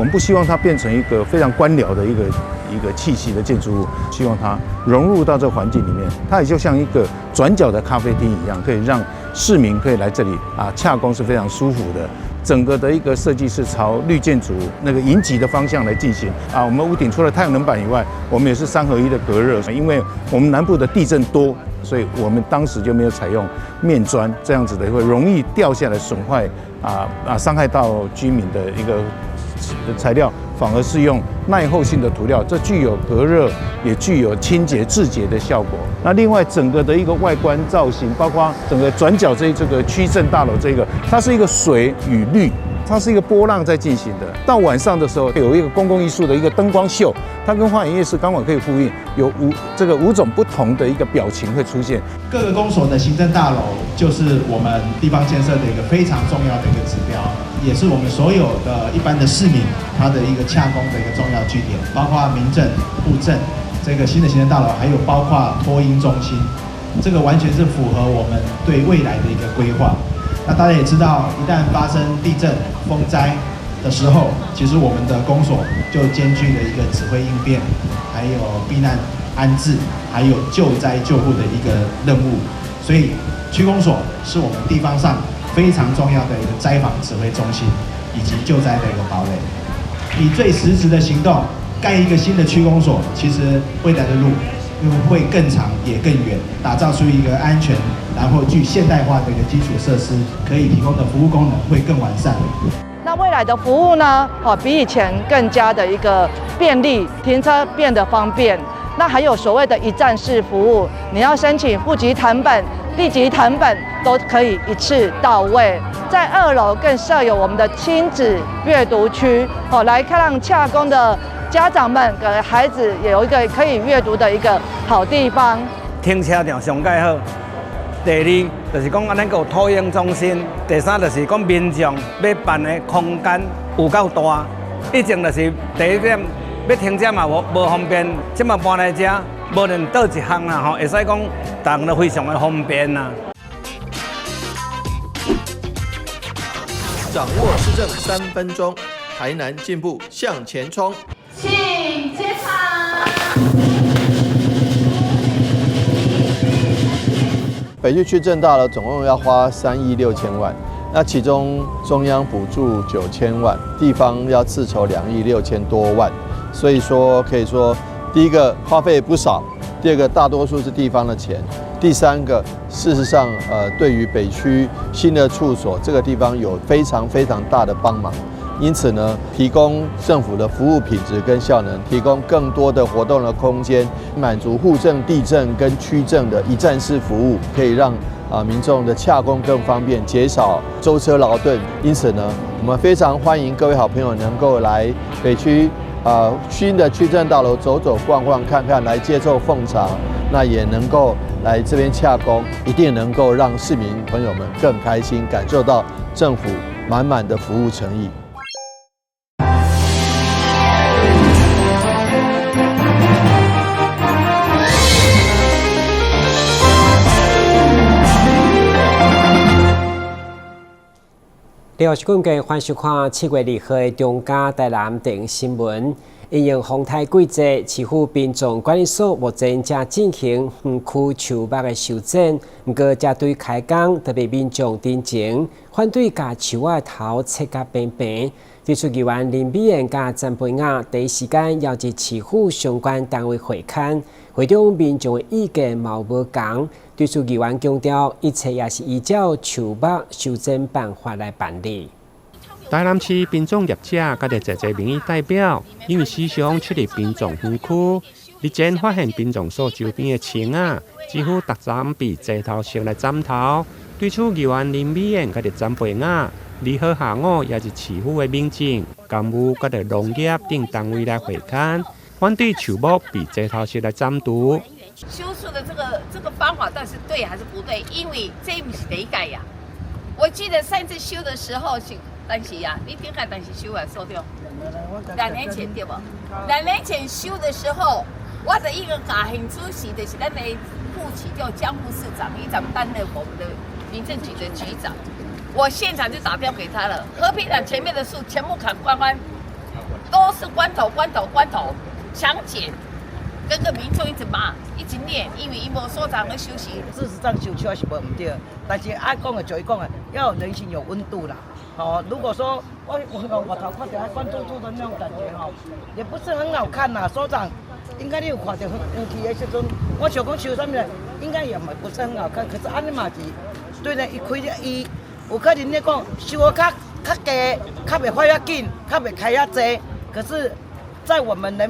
们不希望它变成一个非常官僚的一个气息的建筑物，希望它融入到这个环境里面，它也就像一个转角的咖啡厅一样，可以让市民可以来这里洽公是非常舒服的。整个的一个设计是朝绿建筑那个迎击的方向来进行我们屋顶除了太阳能板以外，我们也是3合1的隔热，因为我们南部的地震多，所以我们当时就没有采用面砖这样子的，会容易掉下来损坏伤害到居民的一个材料，反而是用耐候性的涂料，这具有隔热，也具有清洁制洁的效果。那另外整个的一个外观造型，包括整个转角这个区政大楼它是一个水与绿，它是一个波浪在进行的。到晚上的时候，有一个公共艺术的一个灯光秀，它跟花园夜市刚好可以呼应，有5种不同的一个表情会出现。各个公所的行政大楼就是我们地方建设的一个非常重要的一个指标，也是我们所有的一般的市民他的一个洽公的一个重要据点，包括民政、户政这个新的行政大楼，还有包括托婴中心，这个完全是符合我们对未来的一个规划。那大家也知道，一旦发生地震、风灾的时候，其实我们的公所就兼具了一个指挥应变，还有避难安置，还有救灾救护的一个任务。所以区公所是我们地方上非常重要的一个灾防指挥中心，以及救灾的一个堡垒。以最实质的行动盖一个新的区公所，其实未来的路会更长也更远，打造出一个安全然后具现代化的一个基础设施，可以提供的服务功能会更完善。那未来的服务呢？比以前更加的一个便利，停车变得方便。那还有所谓的一站式服务，你要申请户籍誊本、地籍誊本都可以一次到位。在2楼更设有我们的亲子阅读区，来让洽公的家长们跟孩子也有一个可以阅读的一个好地方。停车场上盖好。第2就是讲，咱有托婴中心。第3就是讲，民众要办的空间有够大。以前就是第1点要停车嘛无方便，即嘛搬来这，无论倒一项啦会使讲，大家都非常的方便啦。掌握市政3分钟，台南进步向前冲。请接场。北区区政大楼总共要花3亿6千万，那其中中央补助9千万，地方要自筹2亿6千多万，所以说可以说，第一个花费不少，第二个大多数是地方的钱，第3个事实上对于北区新的处所这个地方有非常大的帮忙。因此呢，提供政府的服务品质跟效能，提供更多的活动的空间，满足户政、地政跟区政的一站式服务，可以让民众的洽公更方便，减少舟车劳顿。因此呢，我们非常欢迎各位好朋友能够来北区新的区政大楼走走逛逛看看，来接受奉茶，那也能够来这边洽公，一定能够让市民朋友们更开心，感受到政府满满的服务诚意。另外是讲嘅，欢迎收看7月2號嘅中嘉台南電影新聞。因應風台季節，市府殯葬管理所目前正進行園區樹木嘅修剪，不過正對開工，特別民眾進前反對甲樹仔頭切甲平平。提出議員林美燕甲陳培雅第一時間邀至市府相關單位會勘，會中民眾嘅意見冇無同。對此，議員強調，一切也是依照樹木修剪辦法來辦理。台南市殯葬業者甲啲儕民意代表，因為時常出入殯葬園區，日前發現殯葬所周邊嘅青仔幾乎逐站被齊頭燒來斬頭。對此，議員林美燕甲啲陳培雅、李好下午也是市府嘅民警、公務甲啲農業等單位來會勘，反對樹木被齊頭燒來斬除。修樹的這個方法到底是對還是不對？因為這不是第一屆呀。我記得上次修的時候是，但是呀，你點解當時修啊？說對，2年前對不？2年前修的時候，我的一個家庭主席就是咱的副市叫江副市長，一長擔任我們的民政局的局長。我現場就打電話給他了，和平島前面的樹全部砍光光，都是关头，强检，跟个民众一直骂，一直念，因为伊无所长去休息。事实上，收手是无唔对，但是爱讲的就伊讲的，要有人心有温度啦。如果说我头看到关注的那种感觉也不是很好看呐。所长，应该你有看到远去的时阵，我想讲收啥物呢？应该也不是很好看，可是安尼嘛是，对呢，伊开了伊有可能咧讲收较低，较袂发遐紧，较袂开遐济。可是，在我们人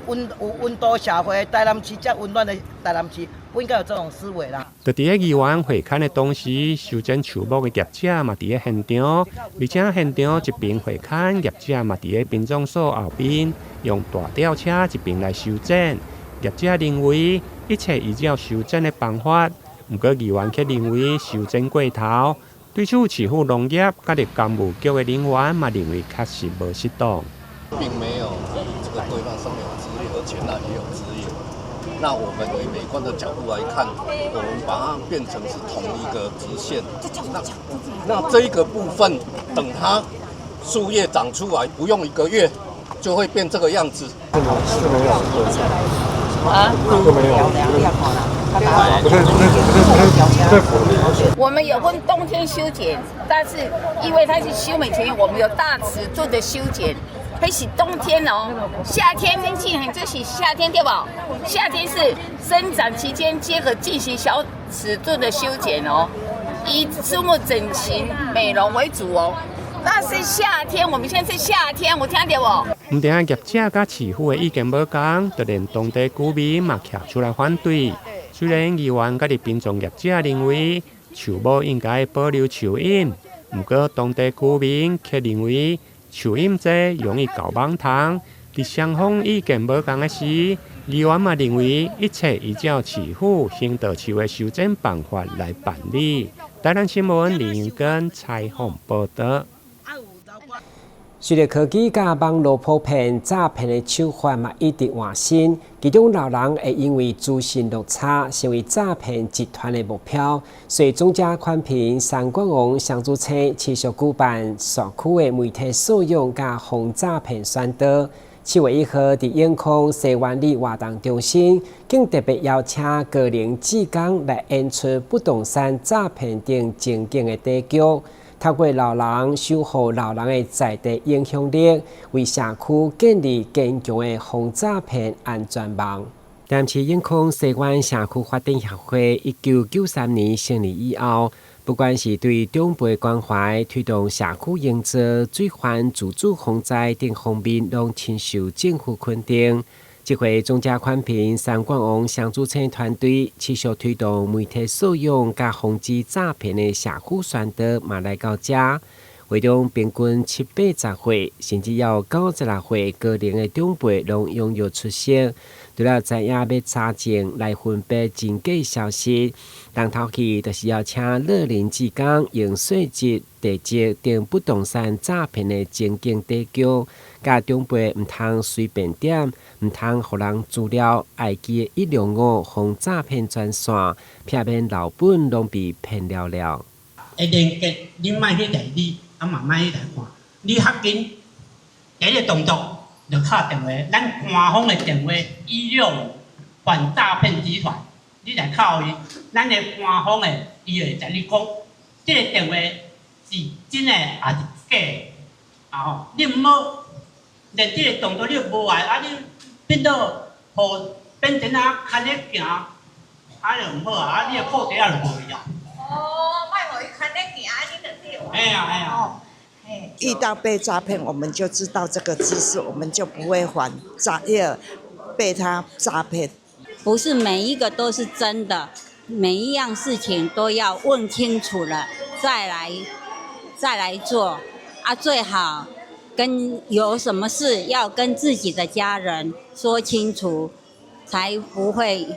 温度社会，台南市这温暖的台南市，不应该有这种思维啦。在伫个议员会刊的同时，修剪树木的业者嘛伫个现场，而且现场一边会刊，业者嘛伫个殡葬所后边，用大吊车一边来修剪。业者认为一切依照修剪的方法，不过议员却认为修剪过头。对此，市府农业甲立工务局的人员嘛认为确实无适当。并没有这个规范上面有资历，而且那也有资历。那我们以美观的角度来看，我们把它变成是同一个直线。那这一个部分，等它树叶长出来，不用1个月就会变这个样子。我们有分冬天修剪，但是因为它是休美前，我们有大尺寸的修剪。还是冬天哦，夏天天气很，这是夏天对吧？夏天是生长期间皆可进行小尺寸的修剪哦，以树木整形美容为主哦。那是夏天，我们现在是夏天，有听到无？唔定业者甲市府的意见无同，就连当地居民嘛徛出来反对。虽然议员甲殡葬业者认为树木应该保留树荫，不过当地居民却认为树荫济容易搞网虫。伫双方意见无同的时，议员嘛认为一切依照市府新稻树的修剪办法来办理。台南新闻林永根采访报道。随着科技甲网络普遍，诈骗的手法嘛一直换新，其中老人会因为资讯落差，成为诈骗集团的目标。所以中嘉宽屏三冠王相助车持续举办社区的媒体素养甲防诈骗宣导。7月1號伫永康西灣里活動中心，更特別邀請高齡志工來演出不動產詐騙等情境的短劇。透過老人守護老人的在地影響力，為社區建立堅強的防詐騙安全網。淡市永康西灣社區發展協會1993年成立以後，不管是對長輩關懷、推動社區營造、罪犯自主防災等方面，攏深受政府肯定。這回中嘉寬屏三冠王相助車團隊持續推動媒體素養甲防治詐騙的社區宣導嘛來到這，會中平均7-80歲，甚至要90歲高齡的長輩攏踴躍出席。除了知影要查證來分辨真假消息，當頭起就是要請老齡志工用稅籍、地籍等不動產詐騙的情境短劇，甲長輩唔通隨便點，唔通互人資料，愛記165防詐騙專線，避免老本攏被騙了了。會連結你莫去代理，啊嘛莫去來看，你較緊第一個動作。就敲電話，咱官方的電話165反詐騙集團，你來敲伊，咱的官方的伊會甲你講，這個電話是真的還是假的？啊，你唔好連這個動作你無愛，啊你變到互變成啊看咧行，啊就唔好啊，啊你個褲底啊就無去啊。哦，莫互伊看咧行，你就對。哎呀哎呀。遇到被诈骗，我们就知道这个知识，我们就不会被他诈骗。不是每一个都是真的，每一样事情都要问清楚了再来做啊，最好有什么事要跟自己的家人说清楚，才不会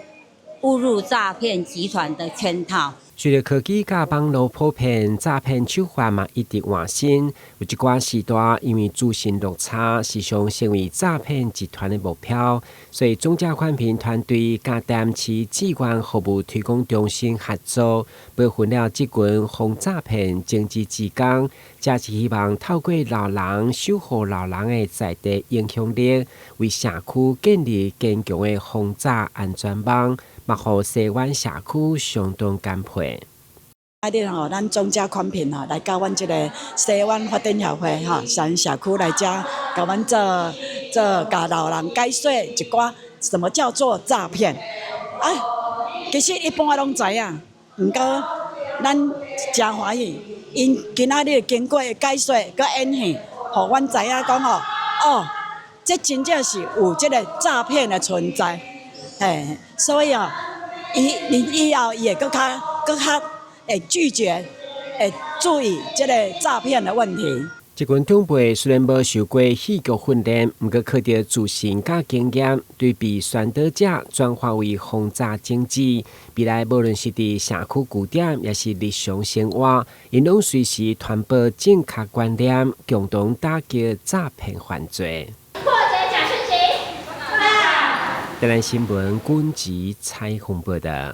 误入诈骗集团的圈套。随着科技甲网络普遍，诈骗手法嘛一直换新。有一寡时代因为资讯落差，时常成为诈骗集团的目标。所以中价款评团队甲台南市志愿服务推广中心合作，培训了这群防诈骗经济职工，也是希望透过老人守护老人的在地影响力，为社区建立坚强的防诈安全网。嘛，互西湾社区相当甘配。咱中价款评来到阮这个西湾发展协会咱社区来遮，甲阮做甲老人解说一寡什么叫做诈骗。其实一般拢知影，毋过咱真欢喜，因今仔日经过解说佮演戏，互阮知影讲这真正是有这个诈骗的存在。所以以后也更较拒绝，注意这个诈骗的问题。这群长辈虽然无受过戏剧训练，不过靠着自信甲经验，对被宣导者转化为防诈经济。未来无论是伫社区据点，也是日常生活，因拢随时传播正确观念，共同打击诈骗犯罪。台南新闻军籍采访报道。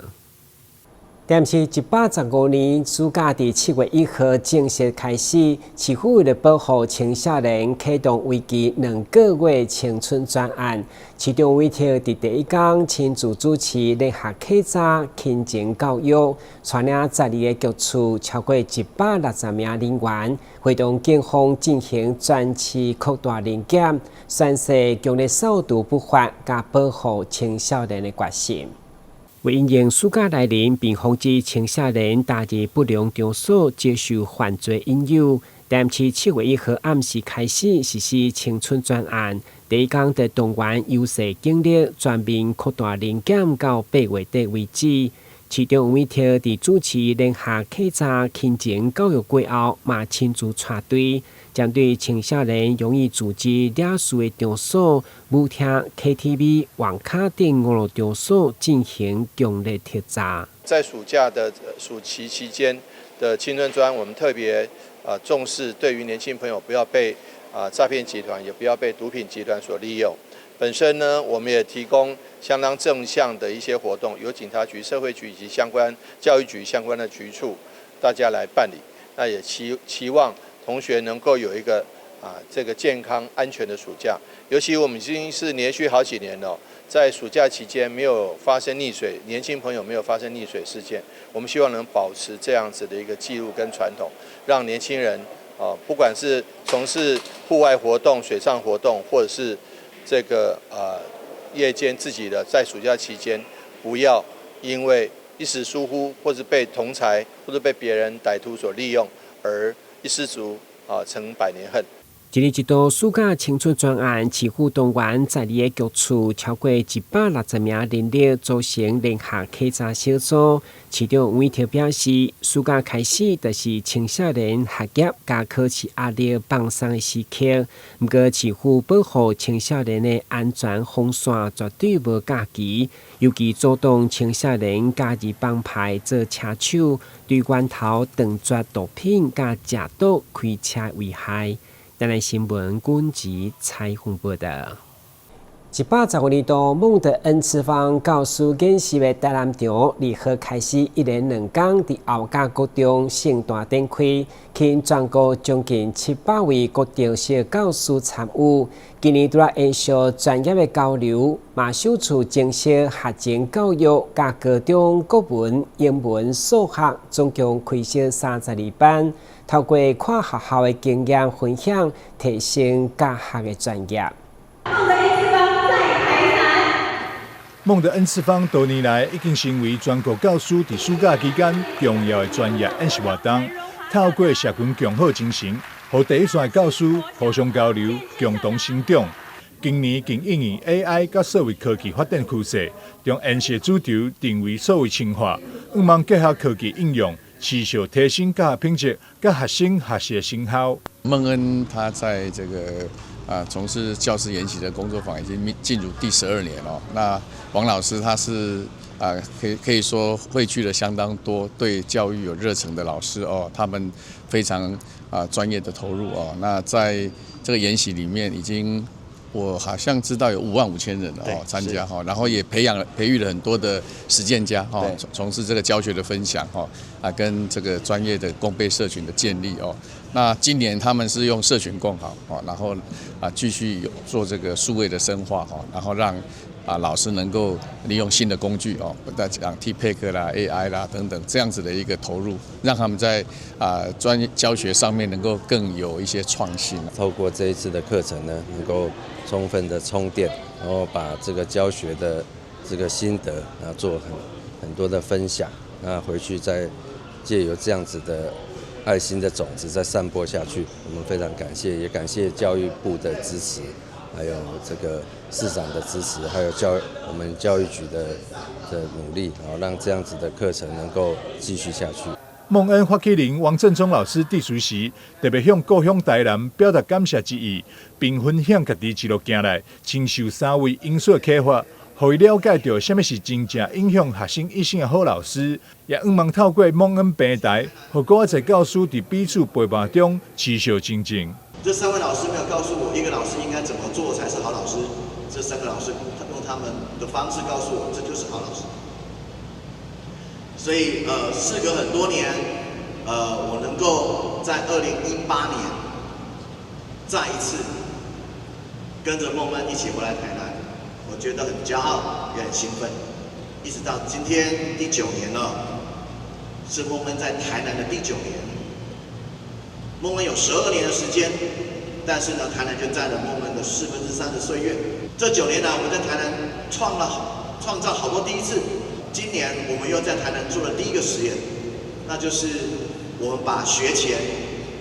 台南市115年暑假伫7月1号正式开始，市府为了保护青少年，启动为期2个月青春专案。其中委托伫第一天亲自主持联合客家亲情教育，带领12个局处超过160名人员，会同警方进行专区扩大联检，宣示强烈扫毒不法，加保护青少年的决心。为因应暑假来临，并防止青少年踏入不良场所接受犯罪引诱，台南市7月1号暗时开始实施青春专案。第一天的动员优势警力全面扩大联检到8月底为止。其中委托伫主持联合客家亲情教育过后，嘛亲自带队，针对青少年容易组织惹事的场所、舞厅、KTV、网咖等网络场所进行强烈彻查。在暑假的暑期期间的青春专，我们特别重视对于年轻朋友不要被诈骗集团，也不要被毒品集团所利用。本身呢，我们也提供相当正向的一些活动，由警察局、社会局以及相关教育局相关的局处，大家来办理。那也期望同学能够有一个这个健康安全的暑假。尤其我们已经是连续好几年了，在暑假期间没有发生溺水，年轻朋友没有发生溺水事件。我们希望能保持这样子的一个记录跟传统，让年轻人不管是从事户外活动、水上活动，或者是这个夜间自己的在暑假期间，不要因为一时疏忽，或者被同侪或者被别人歹徒所利用，而一失足成百年恨。一日一度暑假青春专案，市府动员12个局处超过160名人力组成联合客家小组。其中委托表示，暑假开始就是青少年学业加考试压力放松的时刻。不过，市府保护青少年的安全防线绝对无假期，尤其主动青少年加入帮派做车手，对源头断绝毒品加食毒开车危害。台南新闻军籍采访报道。115年度孟德恩次方教师研习的台南场2号开始，1连2天伫后甲国中盛大展开，吸引全国将近700位国中小教师参与。今年除了延续专业的交流，嘛首次正式学前教育甲高中国文、英文、数学总共开设32班。透过看学校的经验分享，提升教学的专业。孟德恩次方多年来已经成为全国教师伫暑假期间重要的专业演习活动。透过社群共好精神，和第一线教师互相交流，共同成长。今年更应用 AI 甲社会科技发展趋势，将演习主轴定为社会清化，希望结合科技应用。持续提升教学品质，跟学生学习成效。孟恩他在这个从事教师研习的工作坊已经进入第12年了。那王老师他是可以说汇聚了相当多对教育有热忱的老师哦，他们非常专业的投入哦。那在这个研习里面，我好像知道有55000人哦参加哈，然后也培育了很多的实践家哈，从事这个教学的分享哈跟这个专业的共备社群的建立哦。那今年他们是用社群共好哦，然后继续做这个数位的深化哈，然后让老师能够利用新的工具哦，不但讲 TPEC 啦、AI 啦等等这样子的一个投入，让他们在专业教学上面能够更有一些创新。透过这一次的课程呢，能够充分的充电，然后把这个教学的这个心得做很多的分享，那回去再借由这样子的爱心的种子再散播下去。我们非常感谢，也感谢教育部的支持。还有这个市长的支持，还有我们教育局的努力，让这样子的课程能够继续下去。孟恩发起人王振中老师致辞时，特别向故乡台南表达感谢之意，并分享家己一路走来亲受3位因素的启发，互伊了解到什么是真正影响学生一生的好老师。也希望透过孟恩平台，和更多教师在彼此陪伴中持续精进。这3位老师没有告诉我一个老师应该怎么做才是好老师，这3个老师用他们的方式告诉我，这就是好老师。所以事隔很多年，我能够在2018年再一次跟着孟恩一起回来台南，我觉得很骄傲，也很兴奋。一直到今天第9年了，是孟恩在台南的第9年。孟恩有12年的时间，但是呢，台南就占了孟恩的3/4的岁月。这9年来，我们在台南创造好多第一次。今年我们又在台南做了第一个实验，那就是我们把学前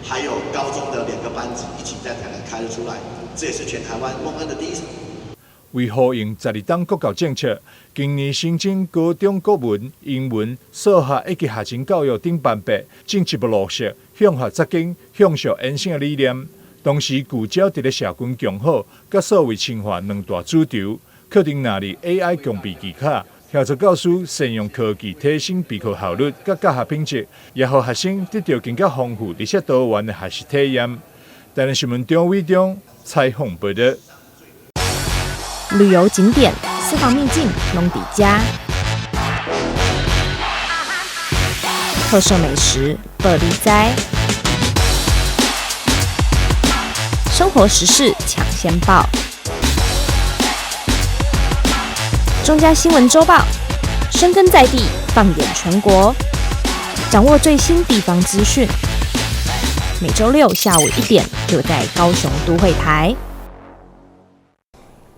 还有高中的2个班级一起在台南开了出来，这也是全台湾孟恩的第一场。为呼应12档国教政策，今年新增高中国文、英文、数学以及学前教育等班别，进一步落实向学扎根、向上延伸的理念。同时聚焦伫咧社群强化、甲数位深化2大主轴，课程能力 AI 共备技巧，协助教师善用科技提升备课效率、甲教学品质，也让学生得到更加丰富而且多元的学习体验。台南新闻张伟忠采访报道。旅游景点、私房秘境拢底家，特色美食乐力哉，生活时事抢先报，中嘉新闻周报，深耕在地，放眼全国，掌握最新地方资讯。每周6下午1点，就在高雄都会台。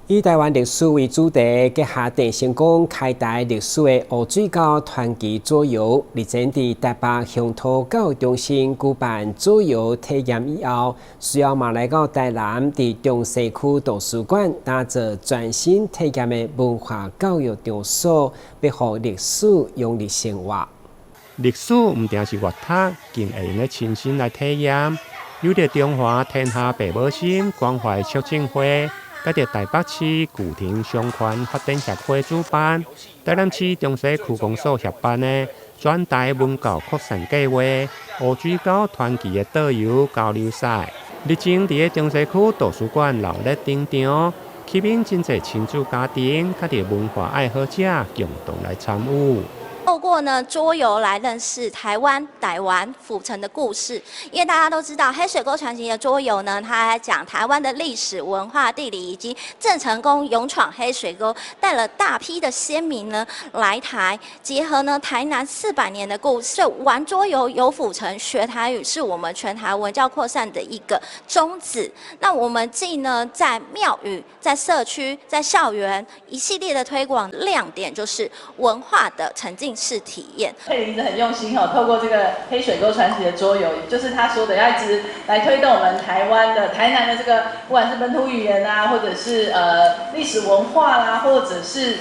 以台湾历史为主题，结合电成功开台历史的湖水沟传奇左游，日前伫台北乡土教育中心举办左游体验以后，需要嘛来到台南伫中西区图书馆打造全新体验的文化教育场所，要互历史永立生活。历史唔定是阅读，更会用亲身来体验。有着中华天下爸母心关怀促进会。甲着台北市古亭商圈发展协会主办，台南市中西区公所协办的全台文教扩散计划湖水沟传奇的导游交流赛，日前伫中西区图书馆热烈登场，吸引真侪亲子家庭、甲着文化爱好者共同来参与。透过桌游来认识台湾府城的故事，因为大家都知道黑水沟传奇的桌游呢，它还讲台湾的历史文化、地理以及郑成功勇闯黑水沟，带了大批的先民呢来台，结合台南400年的故事，玩桌游游府城学台语是我们全台文教扩散的一个宗旨。那我们既呢在庙宇、在社区、在校园一系列的推广，亮点就是文化的沉浸式体验。佩玲一直很用心透过这个黑水沟传奇的桌游，也就是他说的，要一直来推动我们台南的这个，不管是本土语言啊，或者是历史文化啦，或者是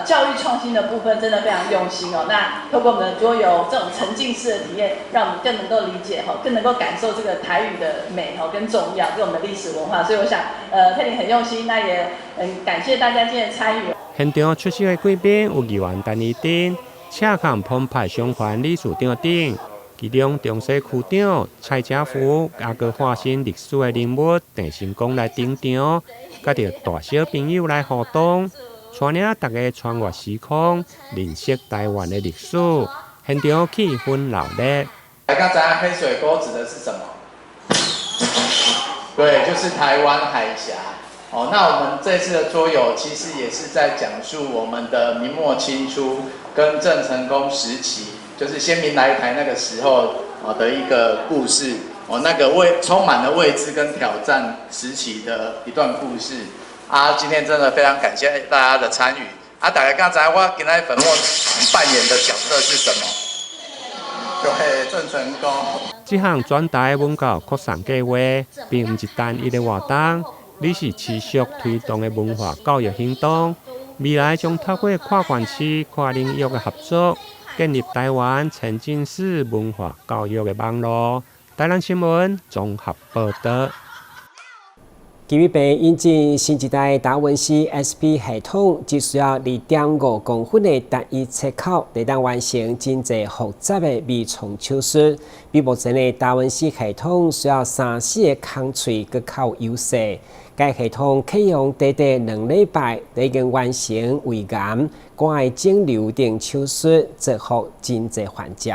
教育创新的部分，真的非常用心哦。那透过我们的桌游这种沉浸式的体验，让我们更能够理解更能够感受这个台语的美跟重要，跟我们的历史文化。所以我想佩玲很用心，那也很感谢大家今天的参与。现场出席的贵宾有议员陈怡丁、赤坎澎湃商环理事长等，其中中西区长蔡家福也佮化身历史的人物郑成功来登场，佮着大小朋友来互动，带领大家穿越时空，认识台湾的历史，现场气氛热烈。大家知道黑水沟指的是什么？对，就是台湾海峡。哦，那我们这次的桌游其实也是在讲述我们的明末清初跟郑成功时期，就是先民来台那个时候的一个故事。哦，那个充满了未知跟挑战时期的一段故事。啊，今天真的非常感谢大家的参与。啊，大家刚才我今天粉墨扮演的角色是什么？对，郑成功。这项转台文教扩散计划，并不是单一的活动，而是持续推动的文化教育行动。未来将透过跨县市、跨领域的合作，建立台湾沉浸式文化教育的网络。台南新闻综合报道。基于被引进新一代达文西 SP 系统，只需要2.5公分的单一切口，就能完成真侪复杂的微创手术。比目前的达文西系统需要3-4个空喙，更较有优势。该系统可以用短短2礼拜，就已经完成胃癌、肝癌肿瘤等手术，造福真侪患者。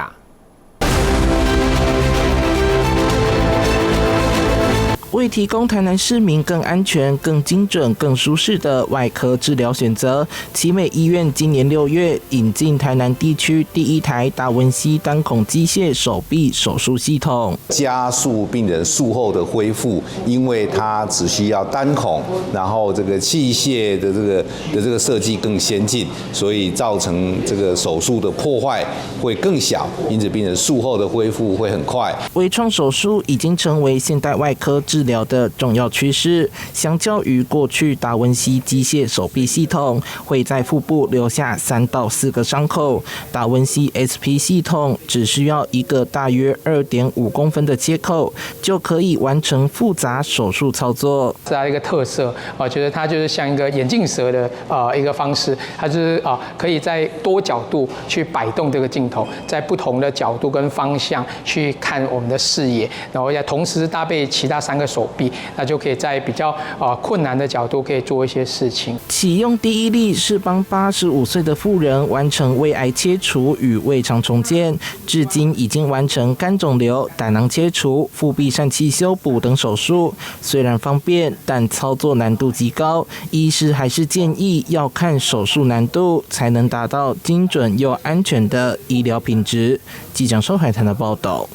为提供台南市民更安全、更精准、更舒适的外科治疗选择，奇美医院今年6月引进台南地区第1台达文西单孔机械手臂手术系统，加速病人术后的恢复，因为它只需要单孔，然后这个器械的这个设计更先进，所以造成这个手术的破坏会更小，因此病人术后的恢复会很快。微创手术已经成为现代外科治疗的重要趋势，相较于过去达文西机械手臂系统会在腹部留下3到4个伤口，达文西 SP 系统只需要一个大约2.5公分的切口，就可以完成复杂手术操作。这样一个特色，我觉得它就是像一个眼镜蛇的一个方式，它就是可以在多角度去摆动这个镜头，在不同的角度跟方向去看我们的视野，然后要同时搭配其他3个手臂，那就可以在比较困难的角度可以做一些事情。启用第一例是帮85岁的妇人完成胃癌切除与胃肠重建，至今已经完成肝肿瘤、胆囊切除、腹壁疝气修补等手术。虽然方便，但操作难度极高，医师还是建议要看手术难度，才能达到精准又安全的医疗品质。记者周海棠的报道。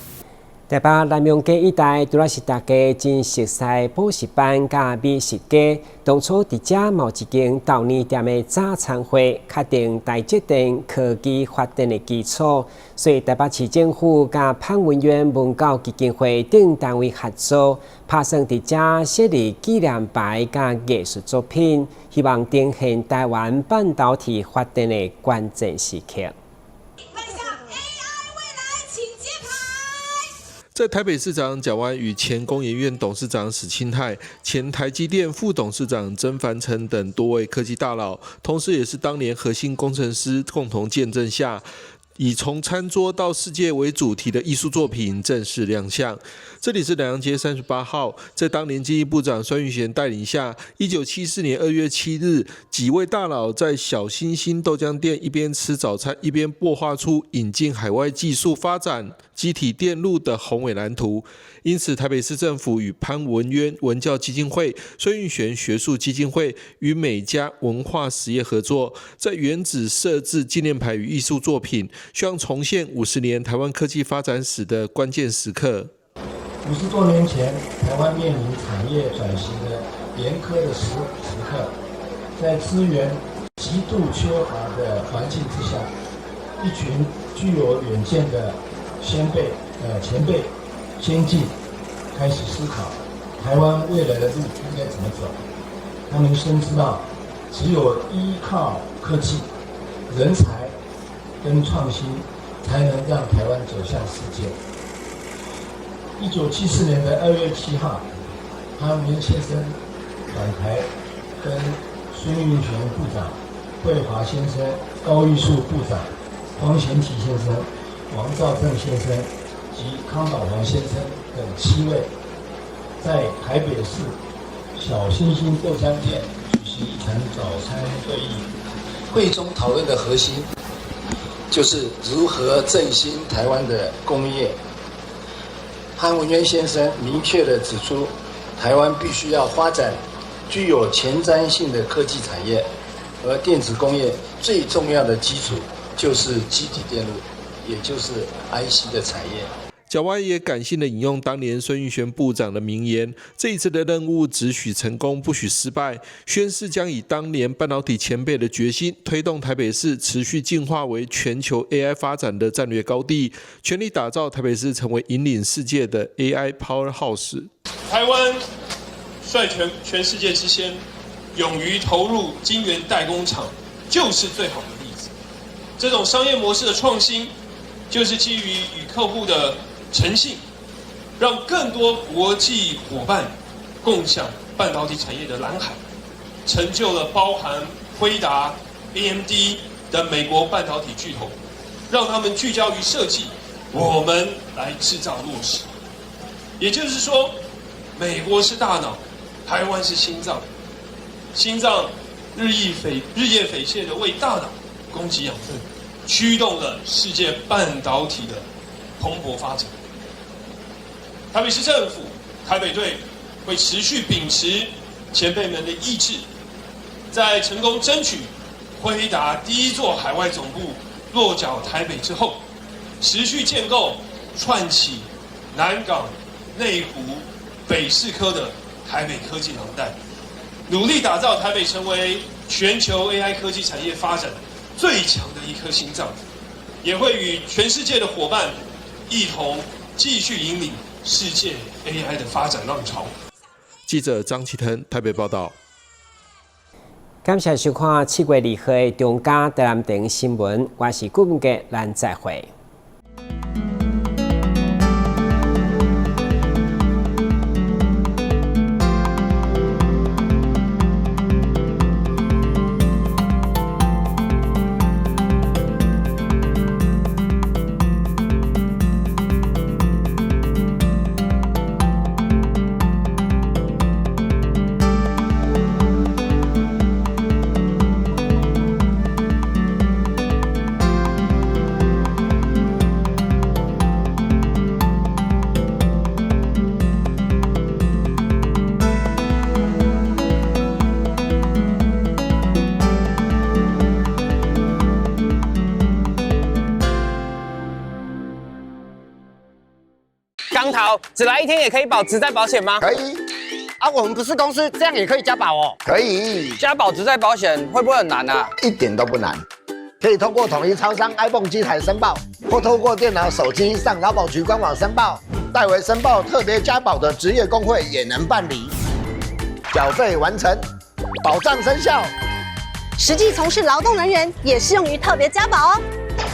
台北南洋街一带，除了是大家真熟悉补习班甲美食街，当初伫遮某一间豆泥店的早餐会，确定台积电科技发展的基础，所以台北市政府甲潘文渊文教基金会等单位合作，拍算伫遮设立纪念牌甲艺术作品，希望呈现台湾半导体发展的关键时刻。在台北市长蒋万安与前工研院董事长史清泰、前台积电副董事长曾凡成等多位科技大佬，同时也是当年核心工程师共同见证下，以从餐桌到世界为主题的艺术作品正式亮相。这里是南洋街38号，在当年经济部长孙运璇带领下，1974年2月7日，几位大佬在小星星豆浆店一边吃早餐，一边擘画出引进海外技术发展机体电路的宏伟蓝图。因此，台北市政府与潘文渊文教基金会、孙运璇学术基金会与美家文化实业合作，在原址设置纪念牌与艺术作品，希望重现50年台湾科技发展史的关键时刻。50多年前，台湾面临产业转型的严苛的时刻，在资源极度缺乏的环境之下，一群具有远见的前辈先进开始思考台湾未来的路应该怎么走。他们深知到，只有依靠科技、人才跟创新，才能让台湾走向世界。1974年的2月7号，潘文渊先生返台，跟孙运璇部长桂华先生、高玉树部长、黄贤体先生、王兆正先生及康宝煌先生等7位，在台北市小星星豆浆店举行一场早餐会议。会中讨论的核心就是如何振兴台湾的工业。潘文渊先生明确地指出，台湾必须要发展具有前瞻性的科技产业，而电子工业最重要的基础就是基体电路，也就是 IC 的产业。蒋万安也感性的引用当年孙运璇部长的名言：这一次的任务只许成功，不许失败。宣示将以当年半导体前辈的决心，推动台北市持续进化为全球 AI 发展的战略高地，全力打造台北市成为引领世界的 AI Powerhouse。台湾率全世界之先，勇于投入晶圆代工厂，就是最好的例子。这种商业模式的创新，就是基于与客户的诚信，让更多国际伙伴共享半导体产业的蓝海，成就了包含辉达、AMD 的美国半导体巨头，让他们聚焦于设计，我们来制造落实。也就是说，美国是大脑，台湾是心脏，心脏日夜匪懈地为大脑供给养分，驱动了世界半导体的蓬勃发展。台北市政府、台北队会持续秉持前辈们的意志，在成功争取辉达第一座海外总部落脚台北之后，持续建构串起南港、内湖、北市科的台北科技廊带，努力打造台北成为全球 AI 科技产业发展最强的一颗心脏，也会与全世界的伙伴一同继续引领世界 AI 的发展浪潮。记者张启腾台北报道。感谢收看7月2号的中嘉台南电新闻，我是顾文杰，咱再会。只来1天也可以保职灾保险吗？可以。啊，我们不是公司，这样也可以加保哦。可以。加保职灾保险会不会很难啊？一点都不难，可以通过统一超商 iPhone 机台申报，或透过电脑、手机上劳保局官网申报。代为申报特别加保的职业工会也能办理。缴费完成，保障生效。实际从事劳动人员也适用于特别加保哦。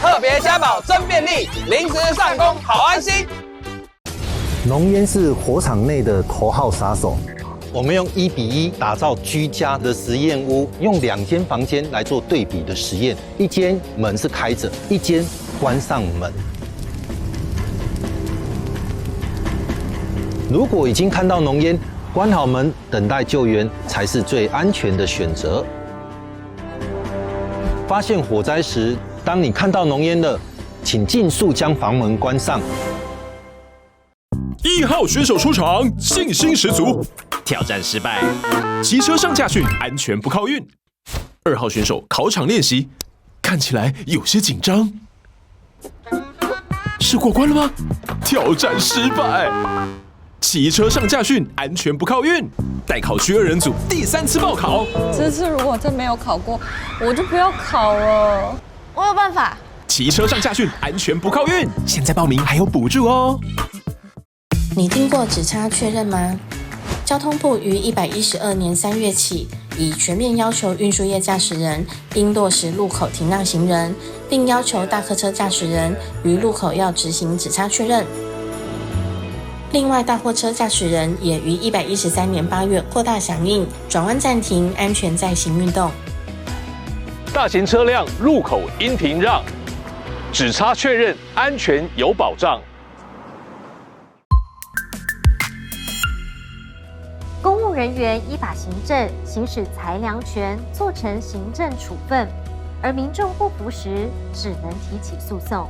特别加保真便利，临时上工好安心。浓烟是火场内的头号杀手。我们用1:1打造居家的实验屋，用2间房间来做对比的实验。一间门是开着，一间关上门。如果已经看到浓烟，关好门，等待救援才是最安全的选择。发现火灾时，当你看到浓烟了，请尽速将房门关上。1号选手出场，信心十足。挑战失败，骑车上驾训，安全不靠运。2号选手考场练习，看起来有些紧张。是过关了吗？挑战失败。骑车上驾训，安全不靠运。代考区2人组第3次报考。这次如果真没有考过，我就不要考了。我有办法。骑车上驾训，安全不靠运。现在报名还有补助哦。你听过指差确认吗？交通部于112年3月起，已全面要求运输业驾驶人应落实路口停让行人，并要求大客车驾驶人于路口要执行指差确认。另外，大货车驾驶人也于113年8月扩大响应，转弯暂停安全再行运动。大型车辆入口应停让，只差确认安全有保障。公务人员依法行政，行使裁量权，做成行政处分，而民众不服时，只能提起诉讼。